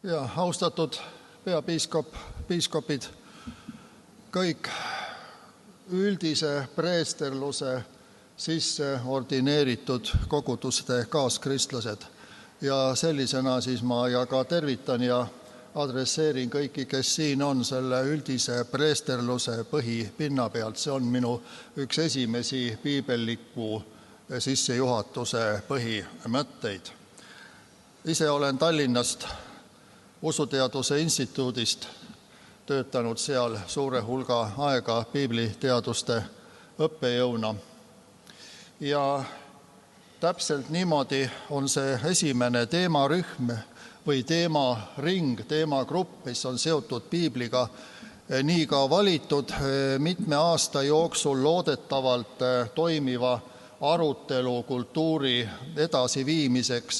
Ja austatud peapiiskop, piiskopid, kõik üldise preesterluse sisse ordineeritud koguduste kaaskristlased. Ja sellisena siis ma ka tervitan ja adresseerin kõiki, kes siin on selle üldise preesterluse põhipinna pealt. See on minu üks esimesi piibelliku sissejuhatuse põhimõtteid. Ise olen Tallinnast Usuteaduse instituudist töötanud seal suure hulga aega piibliteaduste õppejõuna. Ja täpselt niimoodi on see esimene teemarühm või teemaring, teemagrupp, mis on seotud piibliga, nii ka valitud mitme aasta jooksul loodetavalt toimiva arutelu kultuuri edasiviimiseks,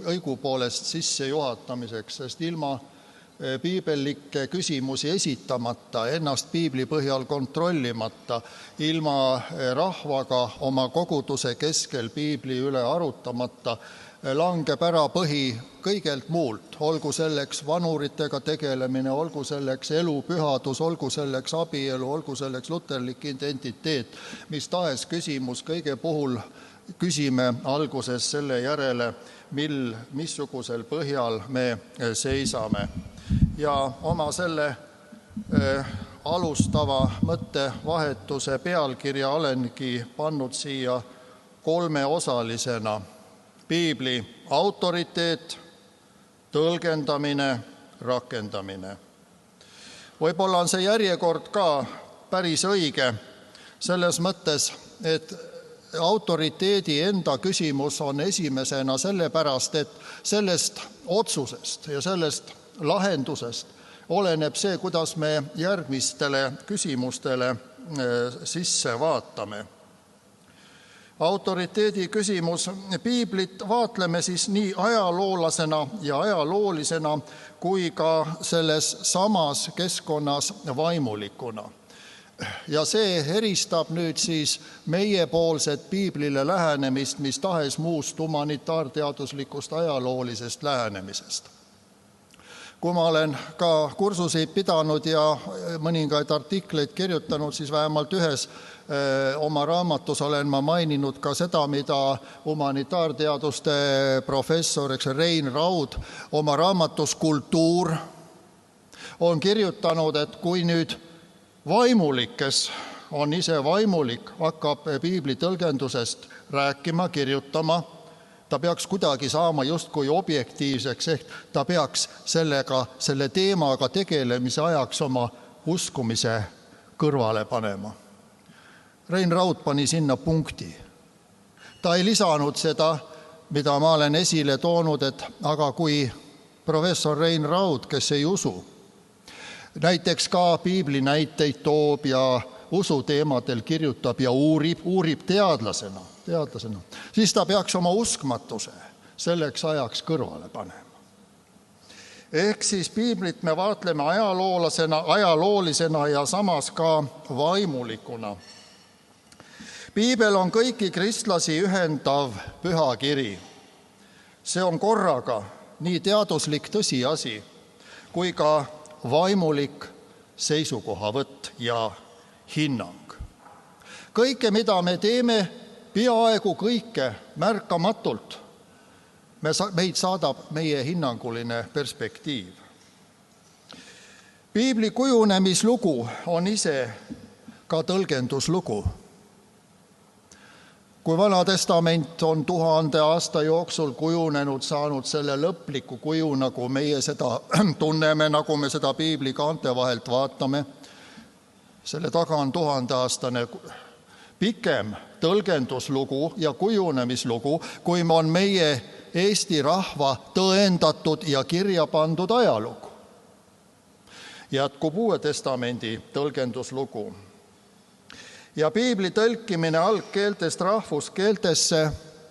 õigupoolest sissejuhatamiseks, sest ilma piibellikke küsimusi esitamata, ennast piibli põhjal kontrollimata, ilma rahvaga oma koguduse keskel piibli üle arutamata, langeb ära põhi kõigelt muult, olgu selleks vanuritega tegelemine, olgu selleks elupühadus, olgu selleks abielu, olgu selleks luterlik identiteet, mis tahes küsimus, kõige puhul küsime alguses selle järele, missugusel põhjal me seisame. Ja oma selle alustava mõttevahetuse pealkirja olengi pannud siia kolmeosalisena: piibli autoriteet, tõlgendamine, rakendamine. Võib-olla on see järjekord ka päris õige selles mõttes, et autoriteedi enda küsimus on esimesena sellepärast, et sellest otsusest ja sellest lahendusest oleneb see, kuidas me järgmistele küsimustele sisse vaatame. Autoriteedi küsimus. Piiblit vaatleme siis nii ajaloolasena ja ajaloolisena kui ka selles samas keskkonnas vaimulikuna. Ja see eristab nüüd siis meiepoolset piiblile lähenemist mis tahes muust humanitaarteaduslikust ajaloolisest lähenemisest. Kui ma olen ka kursuseid pidanud ja mõningaid artikleid kirjutanud, siis vähemalt ühes oma raamatus olen ma maininud ka seda, mida humanitaarteaduste professor Rein Raud oma raamatus Kultuur on kirjutanud, et kui nüüd vaimulik, kes on ise vaimulik, hakkab piibli tõlgendusest rääkima, kirjutama, ta peaks kuidagi saama justkui objektiivseks, ehk ta peaks selle teemaga tegelemise ajaks oma uskumise kõrvale panema. Rein Raud pani sinna punkti. Ta ei lisanud seda, mida ma olen esile toonud, et aga kui professor Rein Raud, kes ei usu, näiteks ka piibli näiteid toob ja usuteemadel kirjutab ja uurib teadlasena, siis ta peaks oma uskmatuse selleks ajaks kõrvale panema. Ehk siis piiblit me vaatleme ajaloolisena ja samas ka vaimulikuna. Piibel on kõiki kristlasi ühendav pühakiri. See on korraga nii teaduslik tõsiasi kui ka vaimulik seisukohavõtt ja hinnang. Kõike, mida me teeme, peaaegu kõike märkamatult, meid saadab meie hinnanguline perspektiiv. Piibli kujunemislugu on ise ka tõlgenduslugu. Kui Vana Testament on 1000 aasta jooksul kujunenud, saanud selle lõpliku kuju, nagu meie seda tunneme, nagu me seda piibli kaante vahelt vaatame, selle taga on 1000-aastane pikem tõlgenduslugu ja kujunemislugu, kui on meie Eesti rahva tõendatud ja kirja pandud ajalugu. Jätkub Uue Testamendi tõlgenduslugu. Ja piibli tõlkimine algkeeltest rahvuskeeltesse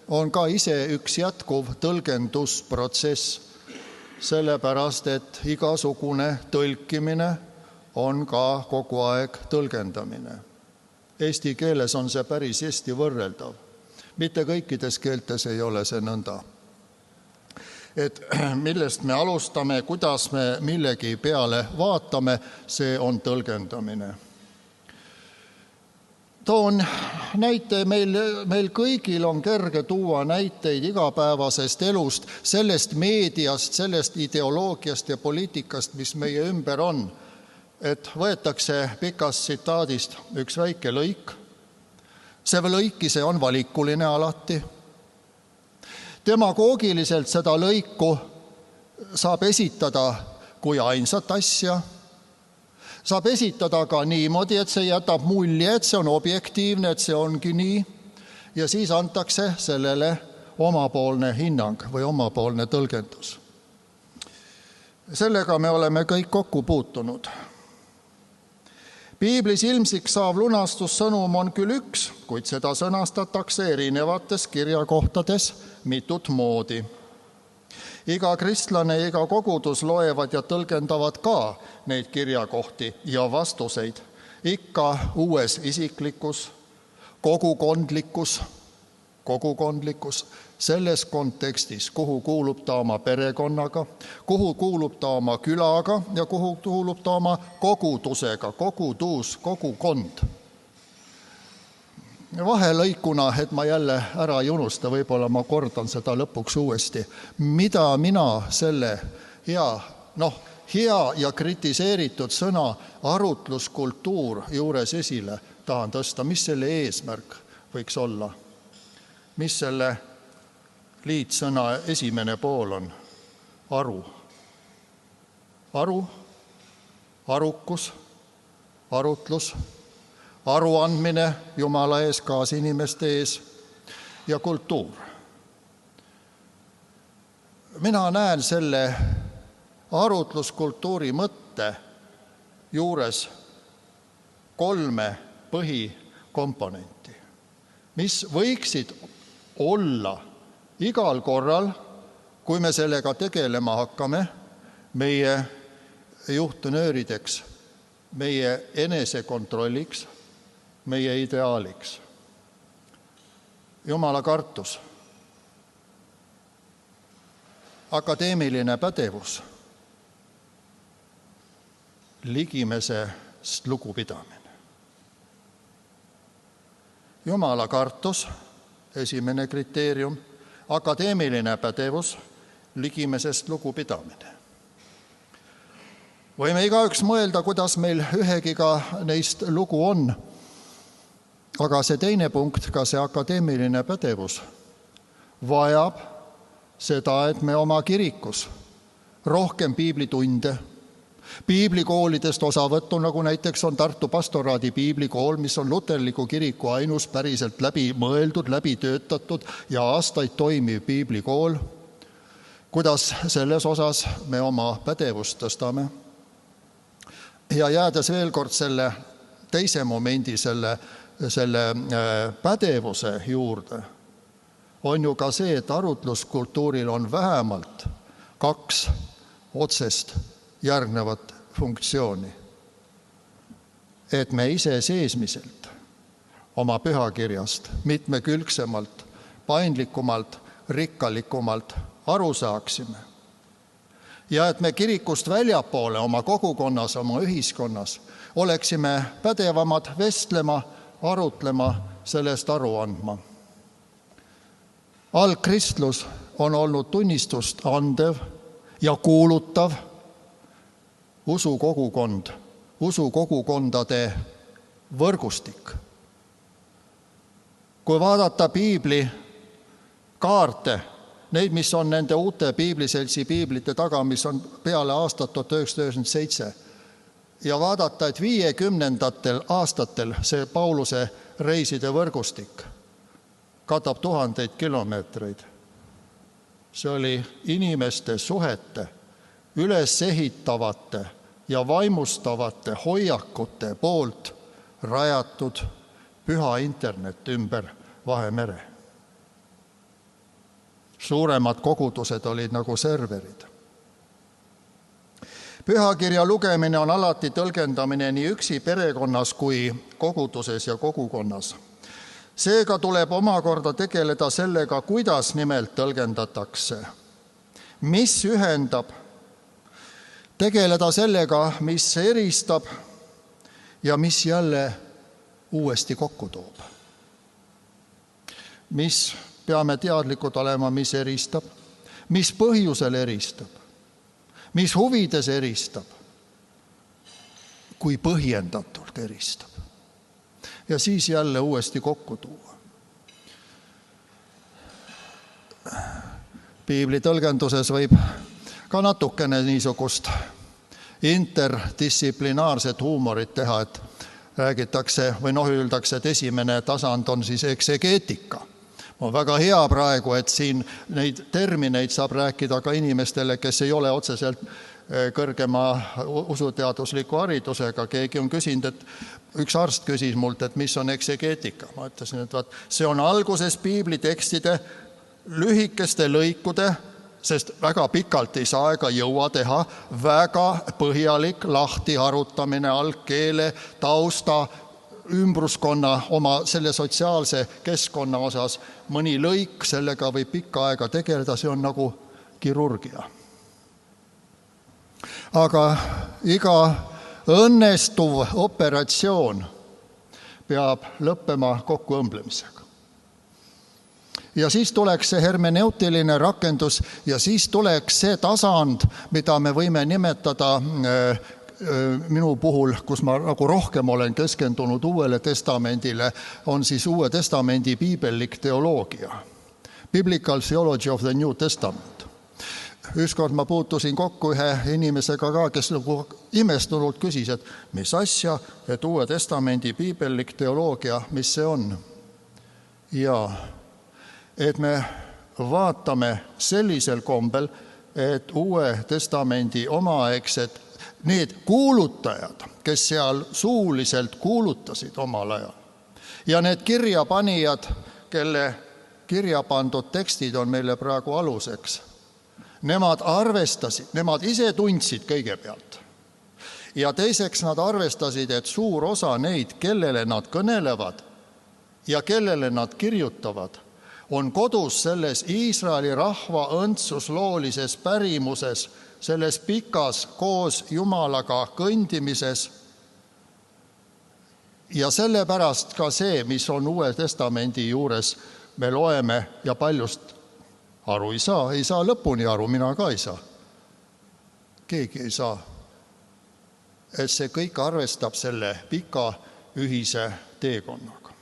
on ka ise üks jätkuv tõlgendusprotsess, sellepärast et igasugune tõlkimine on ka kogu aeg tõlgendamine. Eesti keeles on see päris hästi võrreldav. Mitte kõikides keeltes ei ole see nõnda. et millest me alustame, kuidas me millegi peale vaatame, see on tõlgendamine. Toon näite, meil kõigil on kerge tuua näiteid igapäevasest elust, sellest meediast, sellest ideoloogiast ja poliitikast, mis meie ümber on. Et võetakse pikast tsitaadist üks väike lõik. See lõik ise on valikuline alati. Demagoogiliselt seda lõiku saab esitada kui ainsat asja. Saab esitada ka niimoodi, et see jätab mulje, et see on objektiivne, et see ongi nii. Ja siis antakse sellele omapoolne hinnang või omapoolne tõlgendus. Sellega me oleme kõik kokku puutunud. Piiblis ilmsiks saav lunastussõnum on küll üks, kuid seda sõnastatakse erinevates kirjakohtades mitut moodi. Iga kristlane ja iga kogudus loevad ja tõlgendavad ka neid kirjakohti ja vastuseid ikka uues isiklikus, kogukondlikus, selles kontekstis, kuhu kuulub ta oma perekonnaga, kuhu kuulub ta oma külaga ja kuhu kuulub ta oma kogudusega, kogukond. Vahelõikuna, et ma jälle ära ei unusta, võib-olla ma kordan seda lõpuks uuesti. Mida mina selle hea ja kritiseeritud sõna arutluskultuur juures esile tahan tõsta? Mis selle eesmärk võiks olla? Mis selle liitsõna esimene pool on? Aru. Aru, arukus, arutlus, aruandmine Jumala ees, kaasinimeste ees ja kultuur. Mina näen selle arutluskultuuri mõtte juures 3 põhikomponenti, mis võiksid olla igal korral, kui me sellega tegelema hakkame, meie juhtnöörideks, meie enesekontrolliks, meie ideaaliks. Jumala kartus, akadeemiline pädevus, ligimesest lugupidamine. Jumala kartus, esimene kriteerium, akadeemiline pädevus, ligimesest lugupidamine. Võime igaüks mõelda, kuidas meil ühegiga neist lugu on, aga see teine punkt, ka see akadeemiline pädevus, vajab seda, et me oma kirikus rohkem piiblitunde, piiblikoolidest osavõttu, nagu näiteks on Tartu pastoraadi piiblikool, mis on luterliku kiriku ainus päriselt läbi mõeldud, läbi töötatud ja aastaid toimiv piiblikool, kuidas selles osas me oma pädevust tõstame. Ja jäädes veel kord selle teise momendi, selle pädevuse juurde, on ju ka see, et arutluskultuuril on vähemalt 2 otsest järgnevat funktsiooni. Et me ise seesmiselt oma pühakirjast mitmekülgsemalt, paindlikumalt, rikkalikumalt aru saaksime. Ja et me kirikust väljapoole oma kogukonnas, oma ühiskonnas oleksime pädevamad vestlema, arutlema, sellest aru andma. Algkristlus on olnud tunnistust andev ja kuulutav usukogukond, usukogukondade võrgustik. Kui vaadata piibli kaarte, neid, mis on nende uute piibliseltsi piiblite taga, mis on peale aastat 1997, ja vaadata, et 50. aastatel see Pauluse reiside võrgustik katab 1000 kilomeetreid. See oli inimeste suhete, ülesehitavate ja vaimustavate hoiakute poolt rajatud püha internet ümber Vahemere. Suuremad kogudused olid nagu serverid. Pühakirja lugemine on alati tõlgendamine nii üksi perekonnas kui koguduses ja kogukonnas. Seega tuleb omakorda tegeleda sellega, kuidas nimelt tõlgendatakse. mis ühendab, tegeleda sellega, mis eristab ja mis jälle uuesti kokku toob. Mis peame teadlikud olema, mis eristab, mis põhjusel eristab, mis huvides eristab, kui põhjendatult eristab. Ja siis jälle uuesti kokku tuua. Piibli tõlgenduses võib ka natukene niisugust interdistsiplinaarset huumorit teha, et räägitakse või öeldakse, et esimene tasand on siis eksegeetika. On väga hea praegu, et siin neid termineid saab rääkida ka inimestele, kes ei ole otseselt kõrgema usuteadusliku haridusega. Keegi on küsinud, et üks arst küsis mult, et mis on eksegeetika. Ma ütlesin, et see on alguses piibli tekstide lühikeste lõikude, sest väga pikalt ei saa ega jõua teha, väga põhjalik lahti harutamine algkeele, tausta, ümbruskonna, oma selle sotsiaalse keskkonna osas. Mõni lõik, sellega võib pikka aega tegeleda, see on nagu kirurgia. Aga iga õnnestuv operatsioon peab lõppema kokkuõmblemisega. Ja siis tuleks see hermeneutiline rakendus ja siis tuleks see tasand, mida me võime nimetada minu puhul, kus ma nagu rohkem olen keskendunud Uuele Testamendile, on siis Uue Testamendi piibellik teoloogia. Biblical Theology of the New Testament. Ükskord ma puutusin kokku ühe inimesega ka, kes nagu imestunult küsis, et mis asja, et Uue Testamendi piibellik teoloogia, mis see on? Ja et me vaatame sellisel kombel, et Uue Testamendi omaaegsed, need kuulutajad, kes seal suuliselt kuulutasid omal ajal, ja need kirjapanijad, kelle kirja pandud tekstid on meile praegu aluseks, nemad arvestasid, nemad ise tundsid kõigepealt. Ja teiseks nad arvestasid, et suur osa neid, kellele nad kõnelevad ja kellele nad kirjutavad, on kodus selles Iisraeli rahva õndsusloolises pärimuses, selles pikas koos Jumalaga kõndimises. Ja sellepärast ka see, mis on Uue Testamendi juures, me loeme ja paljust aru ei saa lõpuni aru, mina ka ei saa. Keegi ei saa. Et see kõik arvestab selle pika ühise teekonnaga.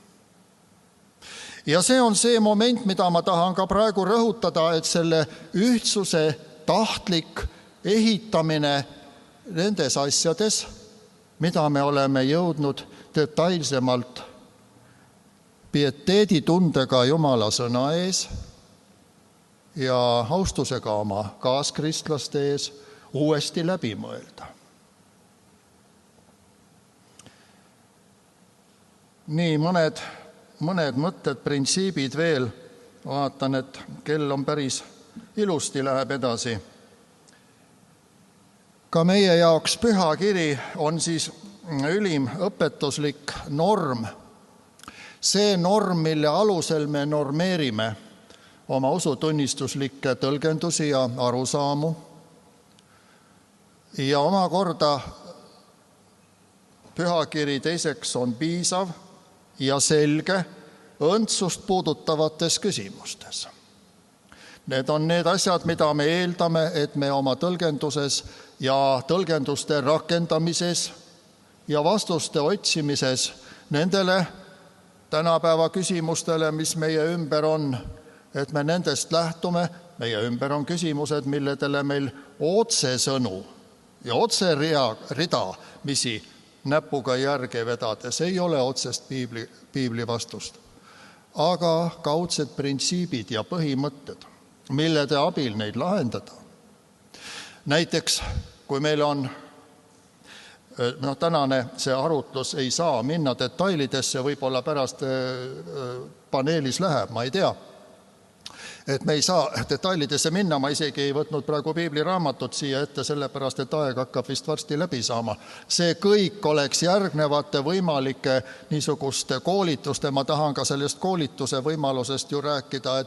Ja see on see moment, mida ma tahan ka praegu rõhutada, et selle ühtsuse tahtlik ehitamine nendes asjades, mida me oleme jõudnud detailsemalt pieteeditundega Jumala sõna ees ja austusega oma kaaskristlaste ees uuesti läbi mõelda. Nii mõned mõtted, printsiibid veel. Vaatan, et kell on päris ilusti, läheb edasi. Ka meie jaoks pühakiri on siis ülim õpetuslik norm. See norm, mille alusel me normeerime oma usutunnistuslikke tõlgendusi ja arusaamu. Ja omakorda pühakiri teiseks on piisav ja selge õndsust puudutavates küsimustes. Need on need asjad, mida me eeldame, et me oma tõlgenduses ja tõlgenduste rakendamises ja vastuste otsimises nendele tänapäeva küsimustele, mis meie ümber on, et me nendest lähtume. Meie ümber on küsimused, milledele meil otsesõnu ja otserida, misi näpuga järge vedades ei ole otsest piibli vastust, aga kaudsed printsiibid ja põhimõtted, millede abil neid lahendada. Näiteks, kui meil on, tänane see arutlus ei saa minna detailidesse, võib-olla pärast paneelis läheb, ma ei tea. Et me ei saa detailidesse minna, ma isegi ei võtnud praegu piibliraamatut siia ette, sellepärast et aeg hakkab vist varsti läbi saama. See kõik oleks järgnevate võimalike niisuguste koolituste, ma tahan ka sellest koolituse võimalusest ju rääkida,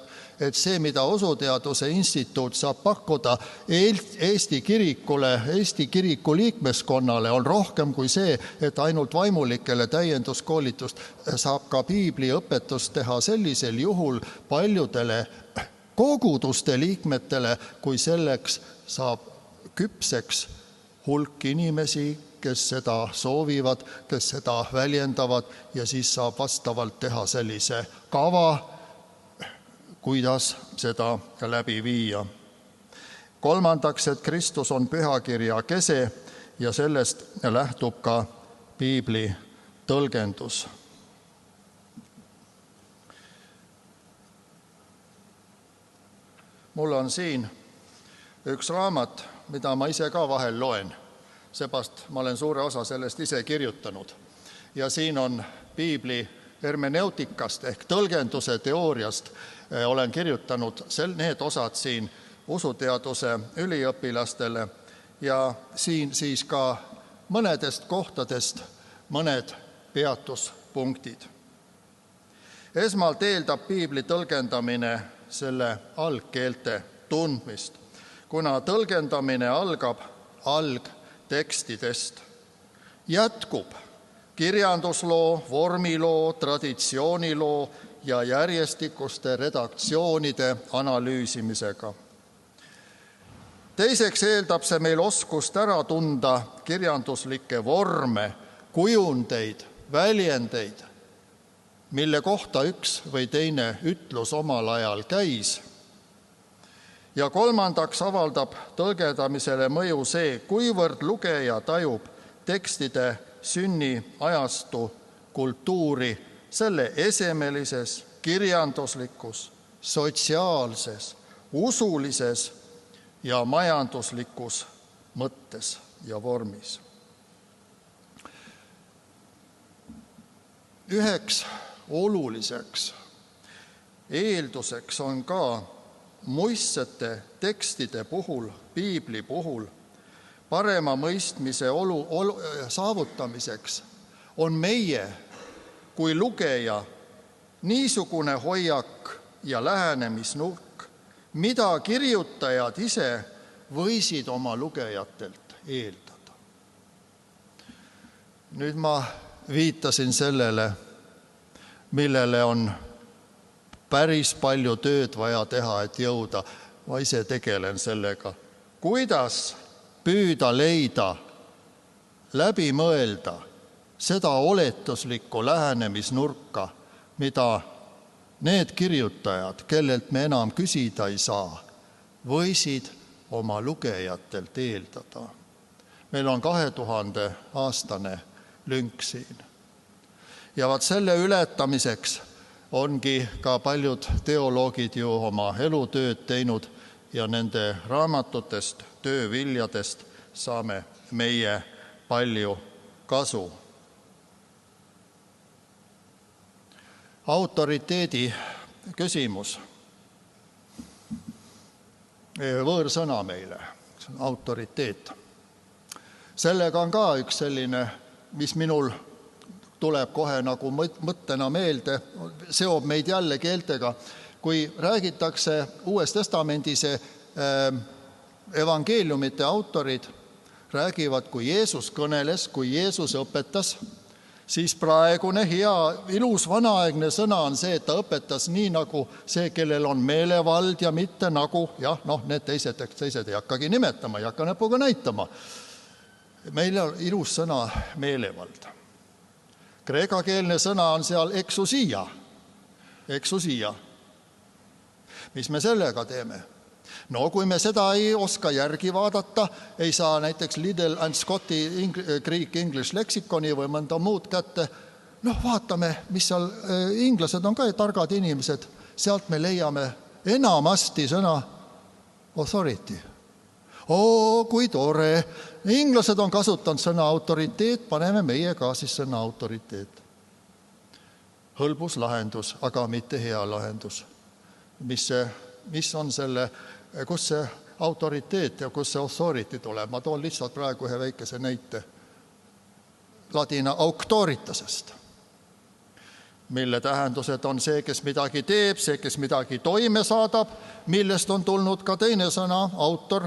et see, mida Usuteaduse Instituut saab pakkuda Eesti kirikule, Eesti kiriku liikmeskonnale, on rohkem kui see, et ainult vaimulikele täienduskoolitust saab ka piibliõpetust teha sellisel juhul paljudele koguduste liikmetele, kui selleks saab küpseks hulk inimesi, kes seda soovivad, kes seda väljendavad ja siis saab vastavalt teha sellise kava, kuidas seda läbi viia. Kolmandaks, et Kristus on pühakirja kese ja sellest lähtub ka piibli tõlgendus. Mul on siin üks raamat, mida ma ise ka vahel loen, seepärast ma olen suure osa sellest ise kirjutanud. Ja siin on piibli hermeneutikast ehk tõlgenduse teooriast olen kirjutanud need osad siin usuteaduse üliõpilastele ja siin siis ka mõnedest kohtadest mõned peatuspunktid. Esmalt eeldab piibli tõlgendamine selle algkeelte tundmist, kuna tõlgendamine algab algtekstidest, jätkub kirjandusloo, vormiloo, traditsiooniloo ja järjestikuste redaktsioonide analüüsimisega. Teiseks eeldab see meil oskust ära tunda kirjanduslikke vorme, kujundeid, väljendeid, mille kohta üks või teine ütlus omal ajal käis. Ja kolmandaks avaldab tõlgendamisele mõju see, kuivõrd lugeja tajub tekstide sünni ajastu kultuuri selle esemelises, kirjanduslikus, sotsiaalses, usulises ja majanduslikus mõttes ja vormis. Üheks oluliseks eelduseks on ka muistsete tekstide puhul, piibli puhul, parema mõistmise saavutamiseks on meie kui lugeja niisugune hoiak ja lähenemisnurk, mida kirjutajad ise võisid oma lugejatelt eeldada. Nüüd ma viitasin sellele, millele on päris palju tööd vaja teha, et jõuda. Ma ise tegelen sellega. Kuidas püüda leida, läbi mõelda seda oletuslikku lähenemisnurka, mida need kirjutajad, kellelt me enam küsida ei saa, võisid oma lugejatelt eeldada. Meil on 2000-aastane lünk siin. Ja vaat selle ületamiseks ongi ka paljud teoloogid ju oma elutööd teinud ja nende raamatutest, tööviljadest saame meie palju kasu. Autoriteedi küsimus. Võõrsõna meile, autoriteet. Sellega on ka üks selline, mis minul tuleb kohe nagu mõttena meelde, seob meid jälle keeltega. Kui räägitakse Uues Testamendis evangeeliumite autorid räägivad, kui Jeesus kõneles, kui Jeesus õpetas, siis praegune hea, ilus vanaaegne sõna on see, et ta õpetas nii nagu see, kellel on meelevald ja mitte nagu, need teised ei hakkagi nimetama, ei hakka näpuga näitama. Meil on ilus sõna meelevald. Kreekakeelne sõna on seal exousia. Mis me sellega teeme? No kui me seda ei oska järgi vaadata, ei saa näiteks Liddell and Scotti Greek English leksikoni või mõnda muud kätte, vaatame, mis seal, inglased on ka targad inimesed, sealt me leiame enamasti sõna authority. Kui tore! Inglased on kasutanud sõna autoriteet, paneme meie ka siis sõna autoriteet. Hõlbus lahendus, aga mitte hea lahendus. Mis see mis on selle, kus see autoriteet ja kus see authority tuleb. Ma toon lihtsalt praegu ühe väikese näite ladina auctoritasest, mille tähendused on see, kes midagi teeb, see, kes midagi toime saadab, millest on tulnud ka teine sõna, autor,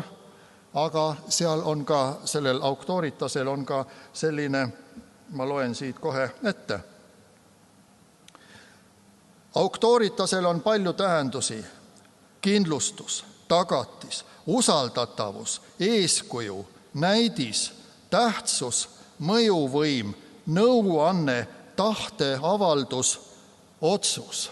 aga seal on ka, sellel auctoritasel on ka selline, ma loen siit kohe ette. Auctoritasel on palju tähendusi: kindlustus, tagatis, usaldatavus, eeskuju, näidis, tähtsus, mõjuvõim, nõuanne, tahteavaldus, otsus.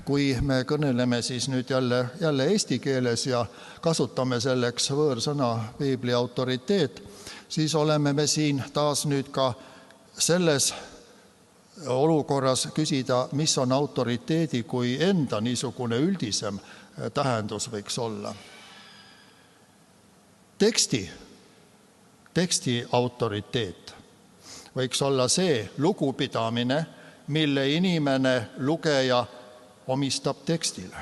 Kui me kõneleme siis nüüd jälle eesti keeles ja kasutame selleks võõrsõna piibli autoriteet, siis oleme me siin taas nüüd ka selles olukorras küsida, mis on autoriteedi kui enda niisugune üldisem tähendus võiks olla. Teksti autoriteet võiks olla see lugupidamine, mille inimene, lugeja omistab tekstile.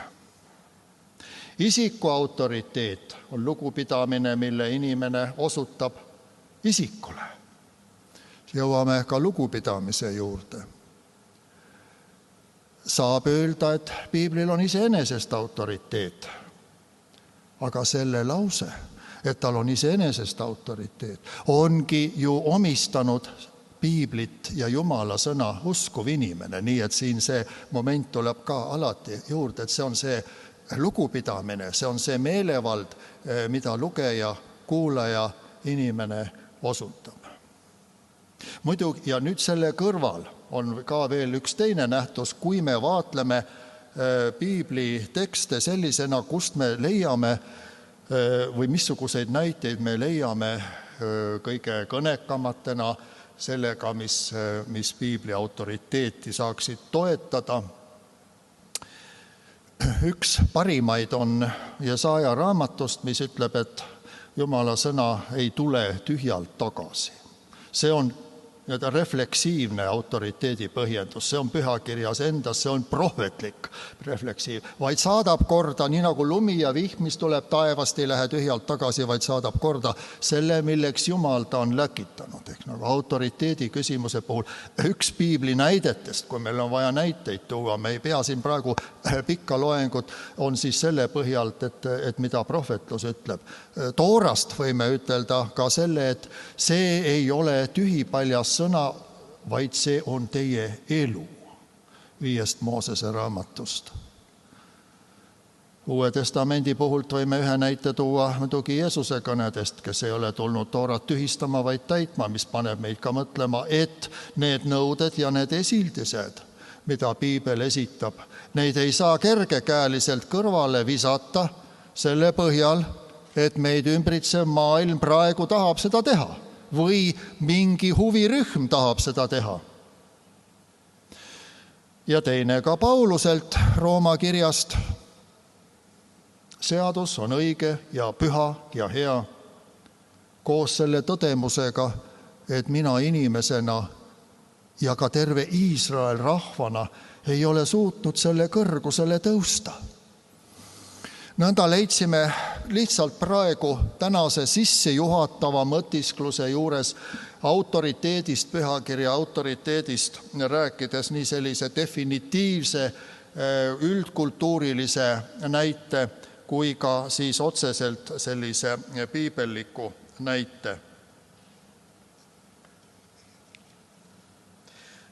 Isiku autoriteet on lugupidamine, mille inimene osutab isikule. Jõuame ka lugupidamise juurde. Saab öelda, et piiblil on iseenesest autoriteet, aga selle lause, et tal on iseenesest autoriteet, ongi ju omistanud piiblit ja Jumala sõna uskuv inimene, nii et siin see moment tuleb ka alati juurde, et see on see lugupidamine, see on see meelevald, mida lugeja, kuulaja, inimene osutab. Muidugi, ja nüüd selle kõrval on ka veel üks teine nähtus, kui me vaatleme piibli tekste sellisena, kust me leiame või missuguseid näiteid me leiame kõige kõnekamatena sellega, mis piibli autoriteeti saaksid toetada. Üks parimaid on Jesaja raamatust, mis ütleb, et Jumala sõna ei tule tühjalt tagasi. See on refleksiivne autoriteedi põhjendus, see on pühakirjas endas, see on prohvetlik refleksiiv, vaid saadab korda, nii nagu lumi ja vihm, mis tuleb taevast, ei lähe tühjalt tagasi, vaid saadab korda selle, milleks Jumal ta on läkitanud. Ehk nagu autoriteedi küsimuse puhul üks piibli näidetest, kui meil on vaja näiteid tuua, me ei pea siin praegu pikka loengut, on siis selle põhjalt, et mida prohvetlus ütleb. Toorast võime ütelda ka selle, et see ei ole tühipaljas sõna, vaid see on teie elu. 5. Moosese raamatust. Uue testamendi puhult võime ühe näite tuua muidugi Jeesuse kõnedest, kes ei ole tulnud toorat tühistama, vaid täitma, mis paneb meid ka mõtlema, et need nõuded ja need esildised, mida piibel esitab, neid ei saa kergekäeliselt kõrvale visata selle põhjal, et meid ümbritsev maailm praegu tahab seda teha või mingi huvirühm tahab seda teha. Ja teine ka Pauluselt Rooma kirjast. Seadus on õige ja püha ja hea koos selle tõdemusega, et mina inimesena ja ka terve Iisrael rahvana ei ole suutnud selle kõrgusele tõusta. Nõnda leidsime lihtsalt praegu tänase sissejuhatava mõtiskluse juures autoriteedist, pühakirja autoriteedist rääkides nii sellise definitiivse üldkultuurilise näite kui ka siis otseselt sellise piibelliku näite.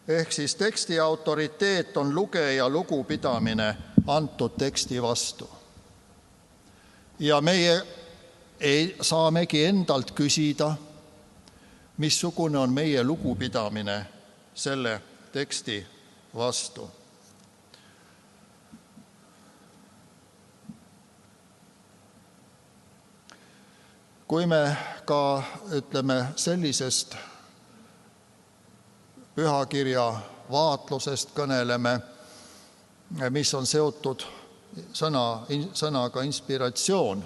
Ehk siis teksti autoriteet on lugeja lugupidamine antud teksti vastu. Ja meie saamegi endalt küsida, missugune on meie lugupidamine selle teksti vastu. Kui me ka, ütleme, sellisest pühakirja vaatlusest kõneleme, mis on seotud sõnaga inspiratsioon.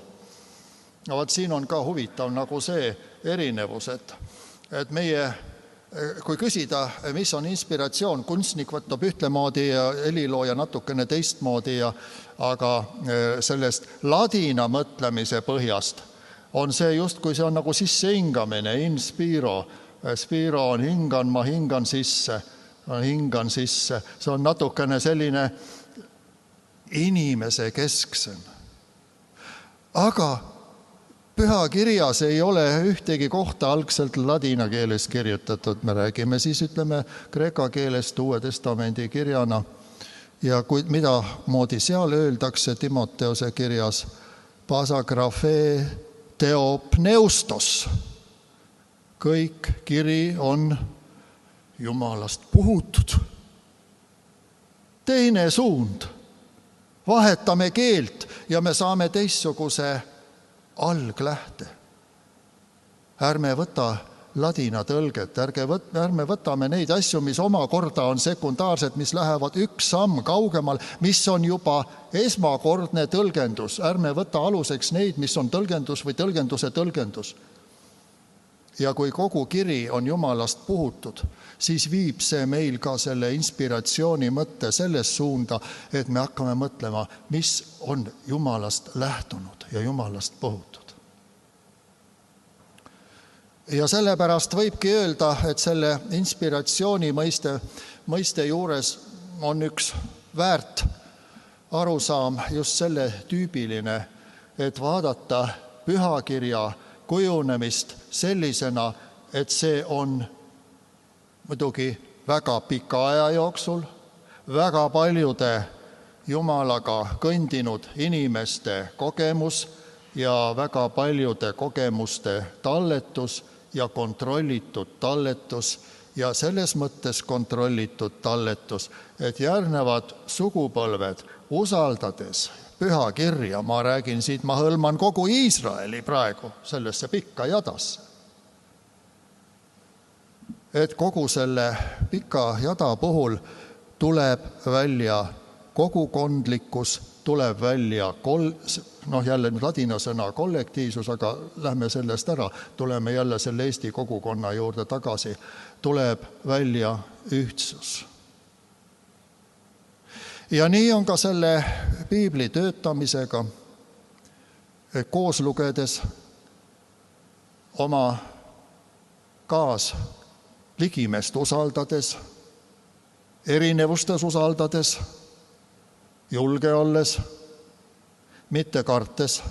Siin on ka huvitav nagu see erinevus, et meie kui küsida, mis on inspiratsioon, kunstnik võtab ühtlemoodi ja helilooja natukene teistmoodi, aga sellest ladina mõtlemise põhjast on see justkui see on nagu sissehingamine, inspiro. Spiro on hingan, ma hingan sisse. See on natukene selline inimese kesksem. Aga pühakirjas ei ole ühtegi kohta algselt ladina keeles kirjutatud. Me räägime siis, kreeka keelest Uue Testamendi kirjana. Ja mida moodi seal öeldakse Timoteose kirjas? Pasagrafe teopneustos. Kõik kiri on Jumalast puhutud. Teine suund. Vahetame keelt ja me saame teistsuguse alglähte. Ärme võta ladina tõlget, ärme võtame neid asju, mis omakorda on sekundaarsed, mis lähevad üks samm kaugemal, mis on juba esmakordne tõlgendus. Ärme võta aluseks neid, mis on tõlgendus või tõlgenduse tõlgendus. Ja kui kogu kiri on Jumalast puhutud, siis viib see meil ka selle inspiratsiooni mõtte selles suunda, et me hakkame mõtlema, mis on Jumalast lähtunud ja Jumalast puhutud. Ja sellepärast võibki öelda, et selle inspiratsiooni mõiste juures on üks väärt arusaam just selle tüübiline, et vaadata pühakirja kujunemist sellisena, et see on muidugi väga pika aja jooksul, väga paljude Jumalaga kõndinud inimeste kogemus ja väga paljude kogemuste talletus ja kontrollitud talletus ja selles mõttes kontrollitud talletus, et järgnevad sugupõlved usaldades pühakirja, ma räägin siit, ma hõlman kogu Iisraeli praegu sellesse pikka jadasse. Et kogu selle pika jada puhul tuleb välja kogukondlikkus, tuleb välja, jälle ladina sõna kollektiivsus, aga lähme sellest ära, tuleme jälle selle Eesti kogukonna juurde tagasi, tuleb välja ühtsus. Ja nii on ka selle piibli töötamisega, koos lugedes oma ligimest usaldades, erinevustes usaldades, julge olles, mitte kartes,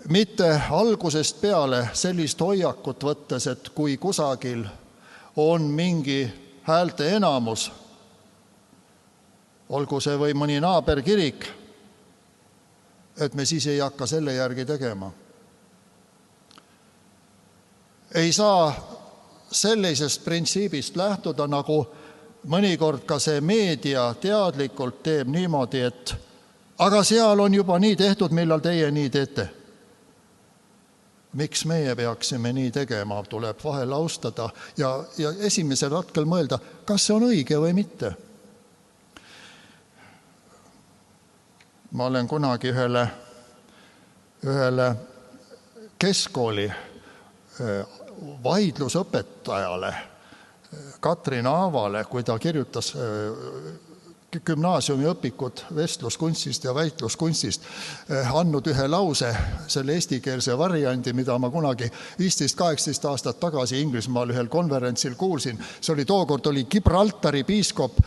mitte algusest peale sellist hoiakut võttes, et kui kusagil on mingi häälte enamus, olgu see või mõni naaberkirik, et me siis ei hakka selle järgi tegema. Ei saa sellisest printsiibist lähtuda, nagu mõnikord ka see meedia teadlikult teeb niimoodi, et aga seal on juba nii tehtud, millal teie nii teete. Miks meie peaksime nii tegema, tuleb vahel austada ja esimesel hetkel mõelda, kas see on õige või mitte. Ma olen kunagi ühele keskkooli vaidlusõpetajale Katrin Aavale, kui ta kirjutas gümnaasiumi õpikud vestluskunstist ja väitluskunstist, andnud ühe lause, selle eestikeelse variandi, mida ma kunagi 15-18 aastat tagasi Inglismaal ühel konverentsil kuulsin. Tookord oli Gibraltari piiskop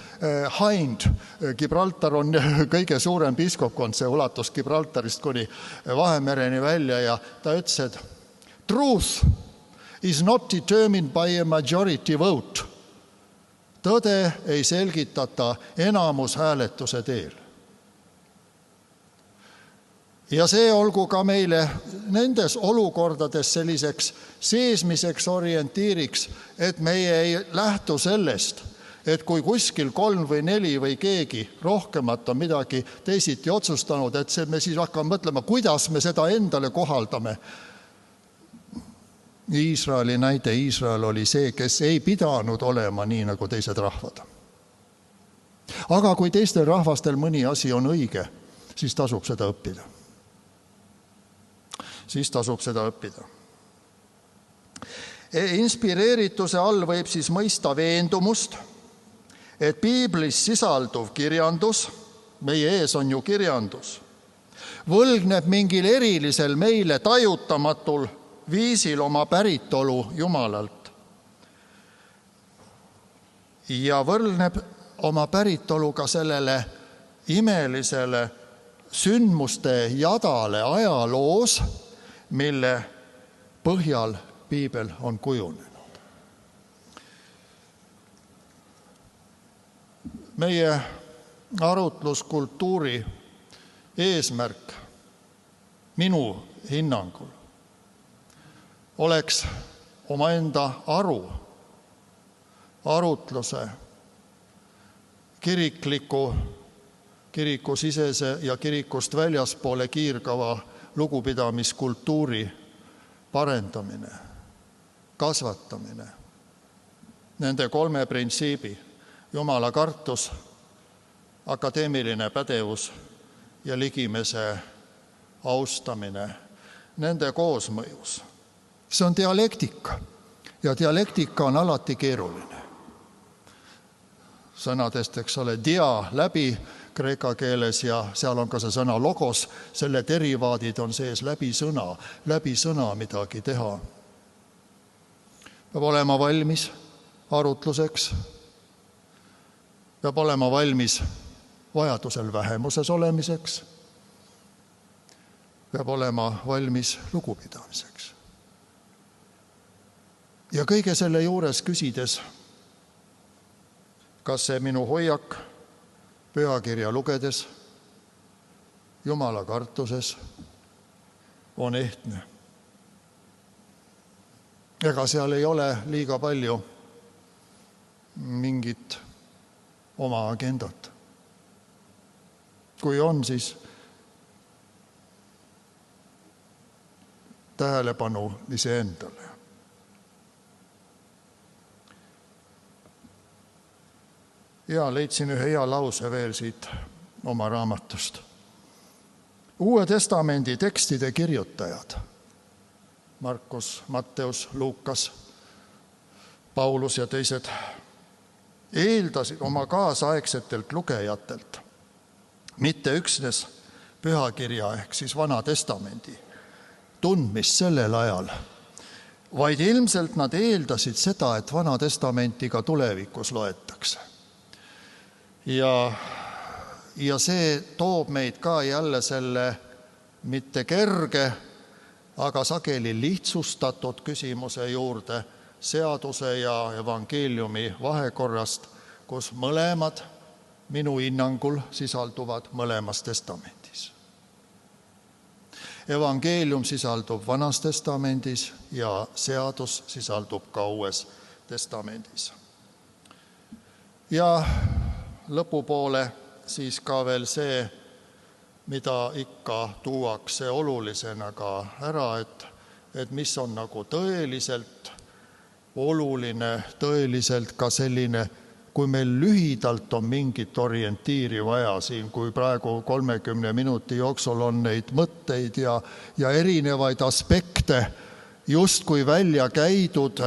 Hind. Gibraltar on kõige suurem piiskopkond, see ulatus Gibraltarist kuni Vahemereni välja ja ta ütles, et truth is not determined by a majority vote. Tõde ei selgitata enamushääletuse teel. Ja see olgu ka meile nendes olukordades selliseks seesmiseks orientiiriks, et meie ei lähtu sellest, et kui kuskil 3 või 4 või keegi rohkemat on midagi teisiti otsustanud, et me siis hakkame mõtlema, kuidas me seda endale kohaldame. Iisraeli näide, Iisrael oli see, kes ei pidanud olema nii nagu teised rahvad. Aga kui teistel rahvastel mõni asi on õige, siis tasub seda õppida. Inspireerituse all võib siis mõista veendumust, et piiblis sisalduv kirjandus, meie ees on ju kirjandus, võlgneb mingil erilisel meile tajutamatul viisil oma päritolu Jumalalt. Ja võlgneb oma päritolu ka sellele imelisele sündmuste jadale ajaloos, mille põhjal piibel on kujunenud. Meie arutluskultuuri eesmärk minu hinnangul oleks omaenda arutluse, kirikusisese ja kirikust väljaspoole kiirgava lugupidamiskultuuri parendamine, kasvatamine, nende 3 printsiibi, Jumala kartus, akadeemiline pädevus ja ligimese austamine, nende koosmõjus. See on dialektika ja dialektika on alati keeruline. Sõnadest, eks ole, dia läbi kreeka keeles ja seal on ka see sõna logos, selle derivaadid on sees läbi sõna midagi teha. Peab olema valmis arutluseks, peab olema valmis vajadusel vähemuses olemiseks, peab olema valmis lugupidamiseks. Ja kõige selle juures küsides, kas see minu hoiak pühakirja lugedes, Jumala kartuses on ehtne. Ega seal ei ole liiga palju mingit oma agendat. Kui on, siis tähelepanu iseendale. Ja leidsin ühe hea lause veel siit oma raamatust. Uue testamendi tekstide kirjutajad, Markus, Matteus, Luukas, Paulus ja teised, eeldasid oma kaasaegsetelt lugejatelt mitte üksnes pühakirja ehk siis Vana Testamendi tundmist sellel ajal, vaid ilmselt nad eeldasid seda, et Vana Testamenti ka tulevikus loetakse. Ja see toob meid ka jälle selle mitte kerge, aga sageli lihtsustatud küsimuse juurde seaduse ja evangeeliumi vahekorrast, kus mõlemad minu hinnangul sisalduvad mõlemas testamendis. Evangeelium sisaldub Vanas testamendis ja seadus sisaldub ka Uues testamendis. Ja lõpupoole siis ka veel see, mida ikka tuuakse olulisena ka ära, et mis on nagu tõeliselt oluline, tõeliselt ka selline, kui meil lühidalt on mingit orientiiri vaja siin, kui praegu 30 minuti jooksul on neid mõtteid ja erinevaid aspekte justkui välja käidud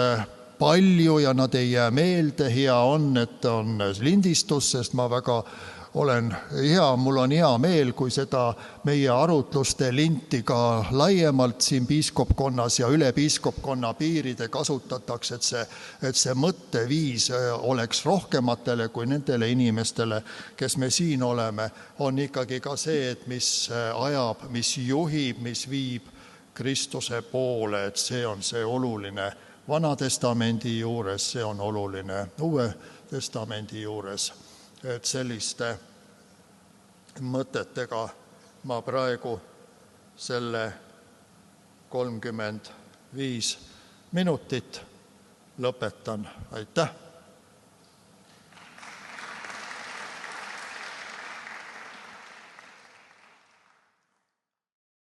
palju ja nad ei jää meelde, hea on, et on lindistus, sest mul on hea meel, kui seda meie arutluste linti ka laiemalt siin piiskopkonnas ja üle piiskopkonna piiride kasutatakse, et see mõtteviis oleks rohkematele kui nendele inimestele, kes me siin oleme, on ikkagi ka see, et mis ajab, mis juhib, mis viib Kristuse poole, et see on see oluline Vana Testamendi juures, see on oluline Uue Testamendi juures, et selliste mõtetega ma praegu selle 35 minutit lõpetan. Aitäh!